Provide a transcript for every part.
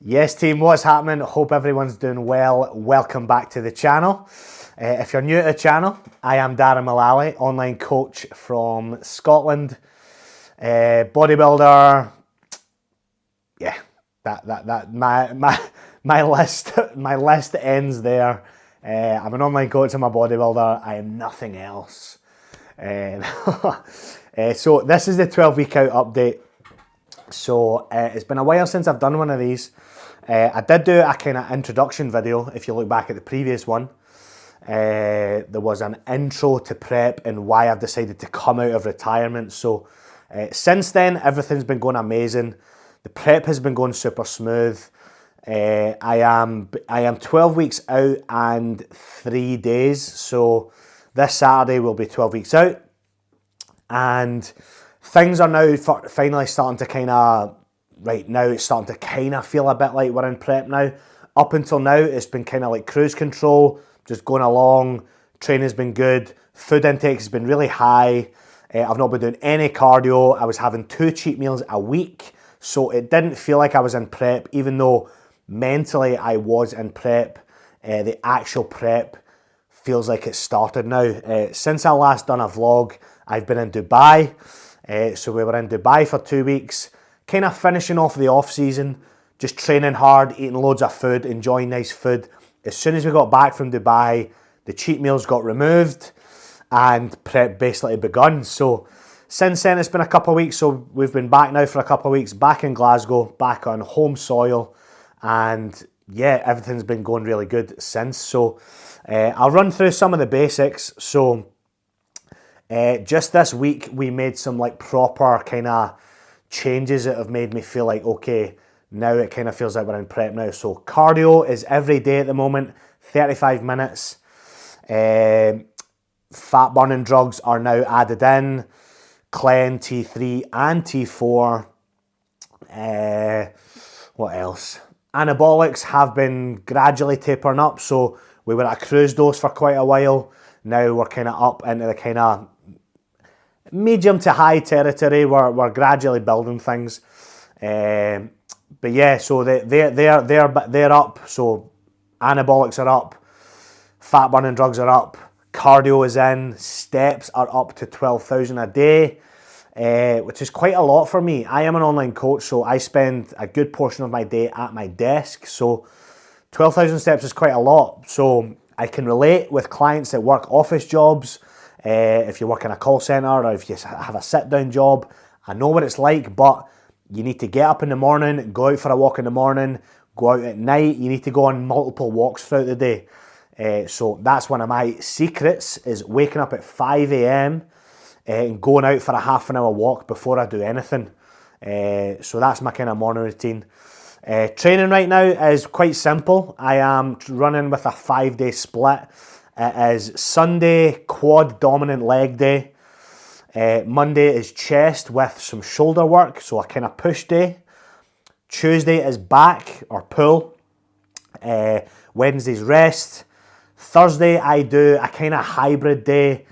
Yes team, what's happening? Hope everyone's doing well. Welcome back to the channel. If you're new to the channel, I am Darren Mullally, online coach from Scotland, bodybuilder. Yeah, my list ends there. I'm an online coach, I'm a bodybuilder, I am nothing else. So this is the 12-week out update. So it's been a while since I've done one of these. I did do a kind of introduction video, if you look back at the previous one. There was an intro to prep and why I've decided to come out of retirement. So since then, everything's been going amazing. The prep has been going super smooth. I am 12 weeks out and 3 days. So this Saturday will be 12 weeks out. And things are now finally starting to kind of, right now it's starting to kind of feel a bit like we're in prep now. Up until now, it's been kind of like cruise control, just going along. Training's been good. Food intake has been really high. I've not been doing any cardio. I was having 2 cheat meals a week. So it didn't feel like I was in prep, even though mentally I was in prep. The actual prep feels like it started now. Since I last done a vlog, I've been in Dubai. So we were in Dubai for 2 weeks, kind of finishing off the off season, just training hard, eating loads of food, enjoying nice food. As soon as we got back from Dubai, the cheat meals got removed and prep basically begun. So since then it's been a couple of weeks, so we've been back now for a couple of weeks, back in Glasgow, back on home soil, and yeah, everything's been going really good since. So I'll run through some of the basics. So just this week we made some like proper kind of changes that have made me feel like, okay, now it kind of feels like we're in prep now. So cardio is every day at the moment, 35 minutes. Fat burning drugs are now added in, Clen, T3 and T4. What else? Anabolics have been gradually tapering up. So we were at a cruise dose for quite a while. Now we're kind of up into the kind of medium to high territory. We're gradually building things. But yeah, so they're up. So anabolics are up, fat burning drugs are up, cardio is in, steps are up to 12,000 a day, which is quite a lot for me. I am an online coach, so I spend a good portion of my day at my desk. So 12,000 steps is quite a lot. So I can relate with clients that work office jobs. If you work in a call center or if you have a sit-down job, I know what it's like, but you need to get up in the morning, go out for a walk in the morning, go out at night. You need to go on multiple walks throughout the day. So that's one of my secrets, is waking up at 5 a.m. And going out for a half an hour walk before I do anything. So that's my kind of morning routine. Training right now is quite simple. I am running with a 5-day split. It is Sunday quad dominant leg day. Monday is chest with some shoulder work, so a kind of push day. Tuesday is back or pull. Wednesday's rest. Thursday I do a kind of hybrid day.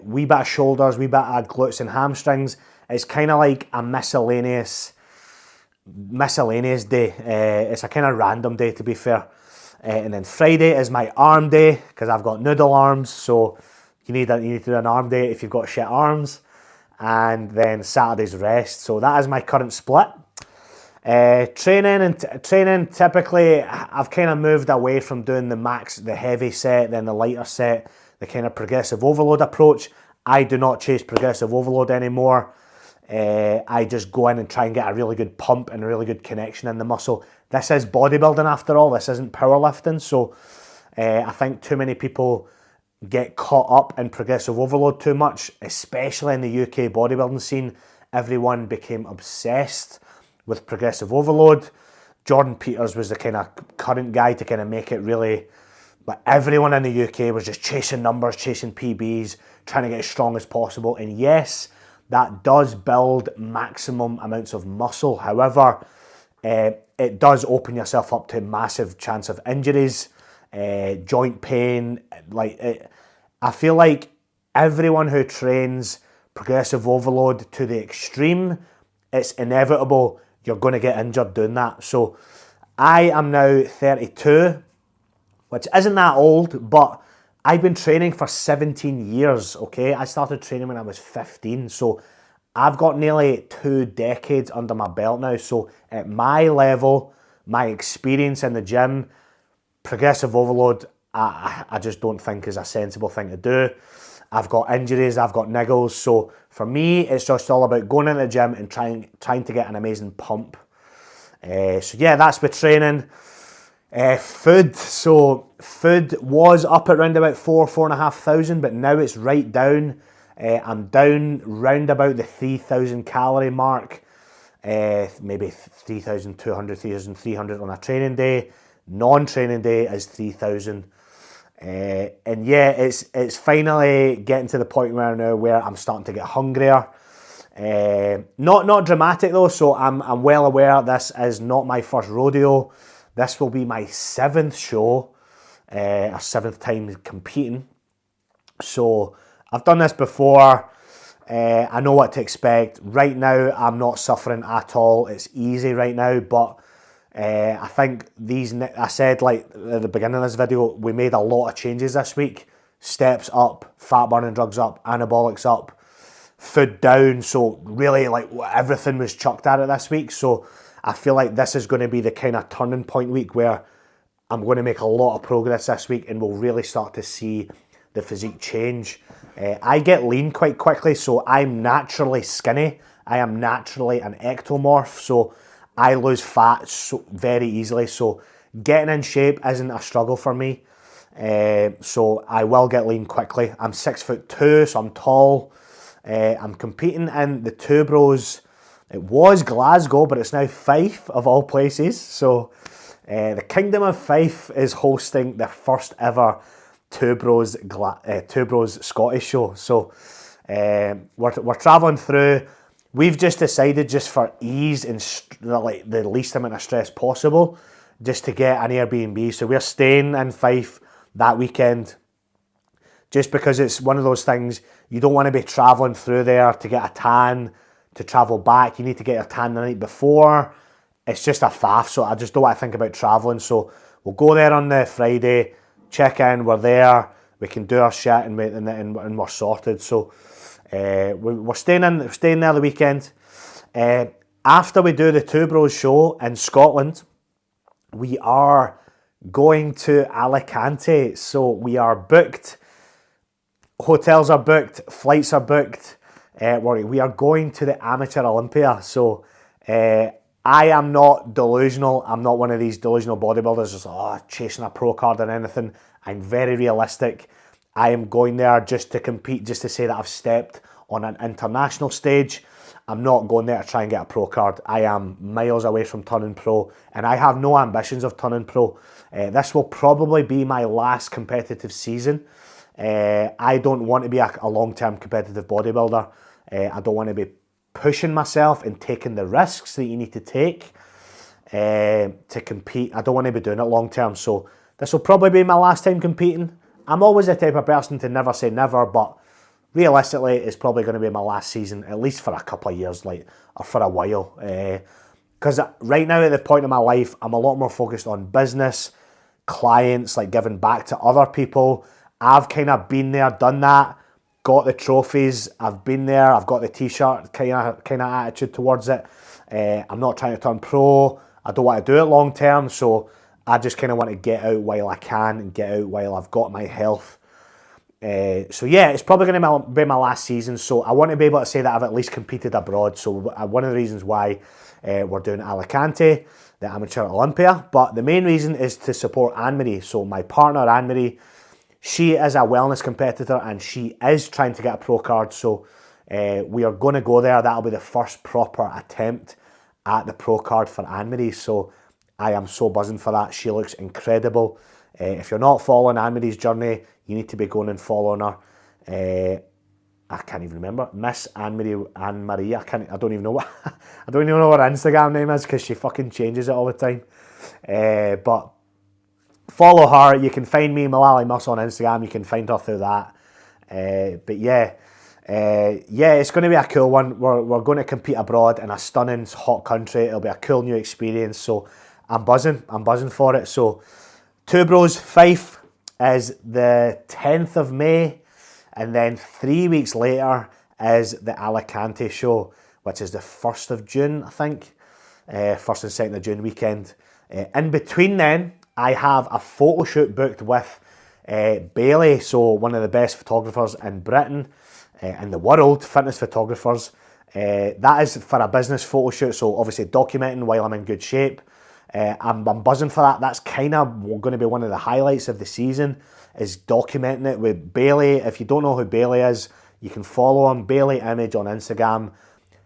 Wee bit of shoulders, wee bit of glutes and hamstrings. It's kind of like a miscellaneous day. It's a kind of random day, to be fair. And then Friday is my arm day, because I've got noodle arms, so you need to do an arm day if you've got shit arms. And then Saturday's rest. So that is my current split. Training typically, I've kind of moved away from doing the heavy set, then the lighter set, the kind of progressive overload approach. I do not chase progressive overload anymore. I just go in and try and get a really good pump and a really good connection in the muscle. This is bodybuilding after all, this isn't powerlifting. So I think too many people get caught up in progressive overload too much, especially in the UK bodybuilding scene. Everyone became obsessed with progressive overload. Jordan Peters was the kind of current guy to kind of make it really, but everyone in the UK was just chasing numbers, chasing PBs, trying to get as strong as possible. And yes, that does build maximum amounts of muscle. However, it does open yourself up to massive chance of injuries, joint pain. I feel like everyone who trains progressive overload to the extreme, it's inevitable you're going to get injured doing that. So I am now 32, which isn't that old, but I've been training for 17 years, okay? I started training when I was 15, so I've got nearly 2 decades under my belt now. So at my level, my experience in the gym, progressive overload, I just don't think is a sensible thing to do. I've got injuries, I've got niggles, so for me, it's just all about going in the gym and trying to get an amazing pump. So yeah, that's with training. Food, so food was up at around about 4,500, but now it's right down. I'm down round about the 3,000 calorie mark, maybe 3,200, 3,300 on a training day. Non-training day is 3,000. And yeah, it's finally getting to the point where I'm starting to get hungrier. Not dramatic though, so I'm well aware this is not my first rodeo. This will be my 7th show, a 7th time competing. So I've done this before. I know what to expect. Right now, I'm not suffering at all. It's easy right now, but I think I said like at the beginning of this video, we made a lot of changes this week. Steps up, fat burning drugs up, anabolics up, food down. So really like everything was chucked at it this week. So I feel like this is going to be the kind of turning point week where I'm going to make a lot of progress this week and we'll really start to see the physique change. I get lean quite quickly, so I'm naturally skinny. I am naturally an ectomorph, so I lose fat very easily. So getting in shape isn't a struggle for me. So I will get lean quickly. I'm 6'2", so I'm tall. I'm competing in the Two Bros. It was Glasgow, but it's now Fife of all places. So the Kingdom of Fife is hosting the first ever Two Bros Scottish show. So we're travelling through. We've just decided, just for ease and like the least amount of stress possible, just to get an Airbnb. So we're staying in Fife that weekend, just because it's one of those things, you don't want to be travelling through there to get a tan, to travel back. You need to get your tan the night before. It's just a faff, so I just don't want to think about travelling. So we'll go there on the Friday, check in, we're there, we can do our shit and we're sorted. So we're staying there the weekend. After we do the Two Bros show in Scotland, we are going to Alicante. So we are booked. Hotels are booked. Flights are booked. We are going to the Amateur Olympia. So I am not delusional. I'm not one of these delusional bodybuilders just chasing a pro card or anything. I'm very realistic. I am going there just to compete, just to say that I've stepped on an international stage. I'm not going there to try and get a pro card. I am miles away from turning pro, and I have no ambitions of turning pro. This will probably be my last competitive season. I don't want to be a long-term competitive bodybuilder. I don't want to be pushing myself and taking the risks that you need to take to compete. I don't want to be doing it long-term, so this will probably be my last time competing. I'm always the type of person to never say never, but realistically, it's probably going to be my last season, at least for a couple of years, or for a while. Because right now, at the point of my life, I'm a lot more focused on business, clients, like giving back to other people. I've kind of been there, done that, got the trophies. I've been there. I've got the t-shirt kind of attitude towards it. I'm not trying to turn pro. I don't want to do it long term, so I just kind of want to get out while I can and get out while I've got my health. So yeah, it's probably going to be my last season, so I want to be able to say that I've at least competed abroad. So one of the reasons why we're doing Alicante, the Amateur Olympia, but the main reason is to support Anne-Marie. So my partner Anne-Marie, she is a wellness competitor and she is trying to get a pro card, so we are going to go there. That'll be the first proper attempt at the pro card for Anne-Marie, so I am so buzzing for that. She looks incredible. If you're not following Anne-Marie's journey, you need to be going and following her. I can't even remember. Miss Anne-Marie. I don't even know what I don't even know what her Instagram name is because she fucking changes it all the time. But follow her. You can find me, Malali Mus, on Instagram. You can find her through that. But yeah, it's going to be a cool one. We're going to compete abroad in a stunning hot country. It'll be a cool new experience. So I'm buzzing for it. So Two Bros Fife is the 10th of May, and then 3 weeks later is the Alicante show, which is the 1st of June, I think. 1st and 2nd of June weekend. In between then, I have a photo shoot booked with Bailey, so one of the best photographers in Britain, in the world, fitness photographers. That is for a business photo shoot, so obviously documenting while I'm in good shape. I'm buzzing for that. That's kind of going to be one of the highlights of the season, is documenting it with Bailey. If you don't know who Bailey is, you can follow him, Bailey Image on Instagram.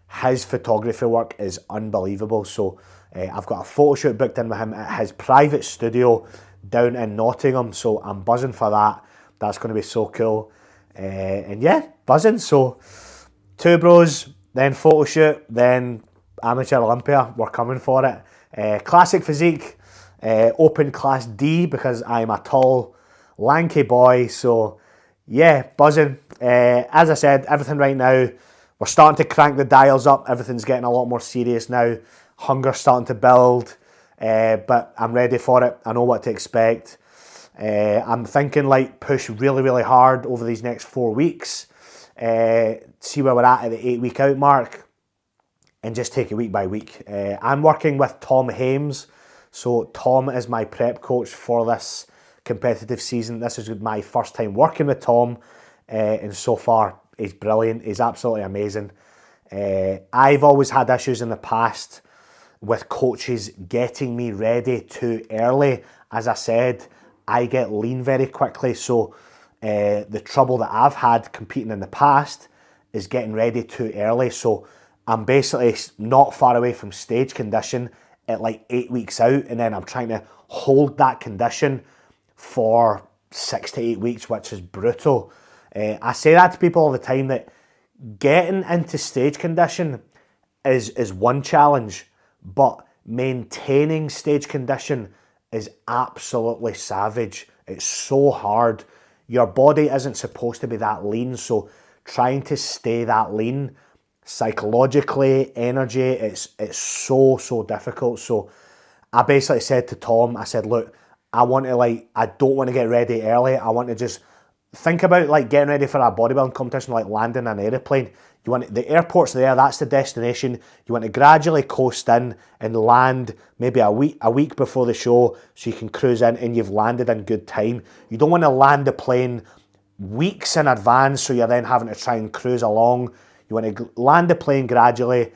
His photography work is unbelievable. So I've got a photo shoot booked in with him at his private studio down in Nottingham. So I'm buzzing for that. That's going to be so cool. And yeah, buzzing. So Two Bros, then photo shoot, then Amateur Olympia. We're coming for it. Classic physique, open class D, because I'm a tall, lanky boy. So yeah, buzzing. As I said, everything right now, we're starting to crank the dials up. Everything's getting a lot more serious now. Hunger's starting to build, but I'm ready for it. I know what to expect. I'm thinking like push really, really hard over these next 4 weeks. See where we're at the 8 week out mark, and just take it week by week. I'm working with Tom Hames. So Tom is my prep coach for this competitive season. This is my first time working with Tom, and so far he's brilliant. He's absolutely amazing. I've always had issues in the past with coaches getting me ready too early. As I said, I get lean very quickly, so the trouble that I've had competing in the past is getting ready too early. So I'm basically not far away from stage condition at like 8 weeks out, and then I'm trying to hold that condition for 6 to 8 weeks, which is brutal. I say that to people all the time, that getting into stage condition is one challenge, but maintaining stage condition is absolutely savage. It's so hard. Your body isn't supposed to be that lean, so trying to stay that lean, psychologically, energy, it's so difficult. So I basically said to Tom, I said, look, I don't want to get ready early. I want to just think about like getting ready for a bodybuilding competition, like landing an aeroplane. The airport's there, that's the destination. You want to gradually coast in and land maybe a week before the show, so you can cruise in and you've landed in good time. You don't want to land the plane weeks in advance, so you're then having to try and cruise along. You want to land the plane gradually.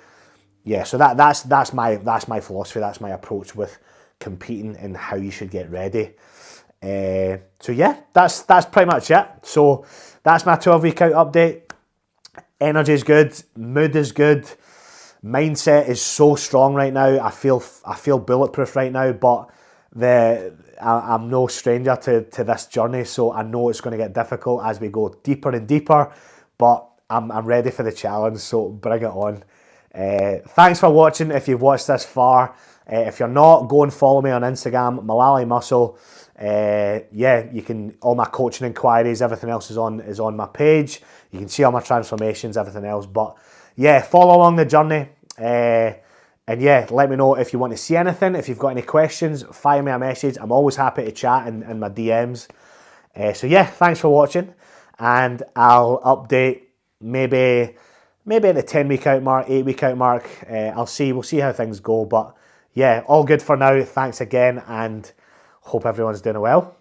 Yeah, so that's my philosophy. That's my approach with competing and how you should get ready. So yeah, that's pretty much it. So that's my 12 week out update. Energy is good, mood is good, mindset is so strong right now. I feel bulletproof right now, but I'm no stranger to this journey, so I know it's going to get difficult as we go deeper and deeper, but I'm ready for the challenge, so bring it on. Thanks for watching if you've watched this far. If you're not, go and follow me on Instagram, Malali Muscle. Yeah, you can, all my coaching inquiries, everything else is on my page. You can see all my transformations, everything else. But yeah, follow along the journey. And yeah, let me know if you want to see anything. If you've got any questions, fire me a message. I'm always happy to chat in my DMs. So yeah, thanks for watching, and I'll update maybe at the 10 week out mark, 8 week out mark. We'll see how things go. But yeah, all good for now. Thanks again, and hope everyone's doing well.